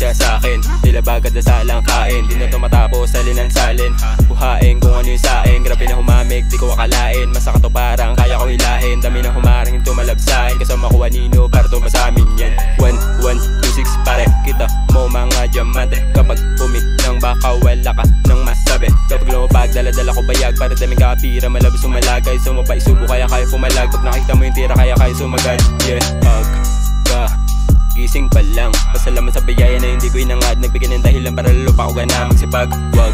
siya sa'kin. Tila bagad na salang kain, di na to matapos salin ang salin. Buhain kung ano yung sain, grabe na humamig, di ko akalain. Masaka to parang kaya ko hilahin, dami na humarang tumalabsahin. Kasama ko anino para to masamin yan. 1, 1, 2, 6 pare, kita mo mga diamante. Kapag pumitang baka wala ka nang masabi. Kapag lumapag, dala-dala ko bayag para daming kakapira, malabos umalagay. Sumabay, subo kaya pumalag. Pag nakita mo yung tira kaya sumagad. Yeah, pagka gising pa lang, pasalamat sa biyaya na hindi ko inangad. Nagbigay ng dahilan para lalo pa ako gana magsipag. Wag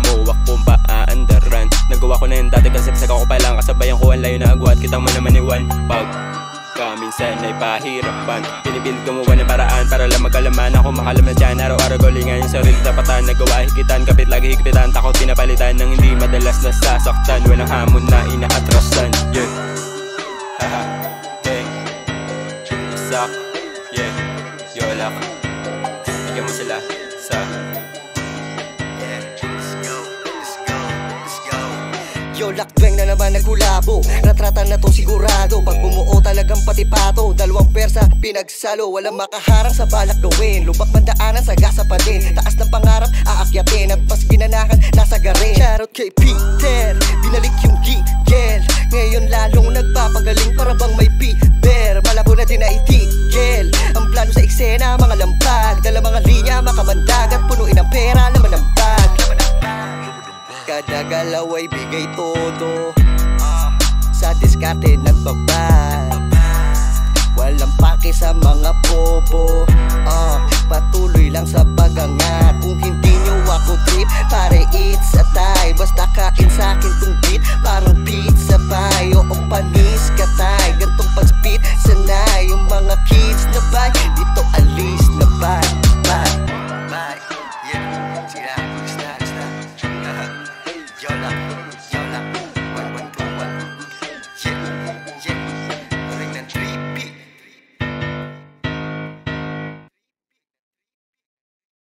mo akong paaandaran, nagawa ko na yung dati kasi ako pa lang. Kasabayan ko ang layo na agwat, kita mo naman iwan. Pagka minsan ay pahirapan, pinipilit gumawa ng paraan para lang magkalaman. Ako makalam na dyan, araw-araw galingan yung sarili tapatan. Nagawa higitan, kapit lagi higpitan, takot pinapalitan ng hindi madalas nasasaktan. Walang hamon na inaatrasan. Yeah, haha, hey, what's up? Yeah, yolak, bigyan mo sila sa Yolak Dweng na naman nagkulabo, retrata na to sigurado. Pag bumuo talagang pati pato, dalawang persa pinagsalo. Walang makaharang sa balak gawin, lubak mandaanan sa gasa pa din. Taas ng pangarap aakyatin, at pas ginanakan nasa garin. Shoutout kay Peter, binalik yung gigel. Ngayon lalong nagpapagaling para bang may piber. Malabo na din na itigil ang plano sa eksena, mga lampag, dala mga linya, makamandag at punuin ang pera, laman ng bag. Kada galaw ay bigay todo, sa diskarte nagbabad. Walang pake sa mga bobo, patuloy lang sa pagang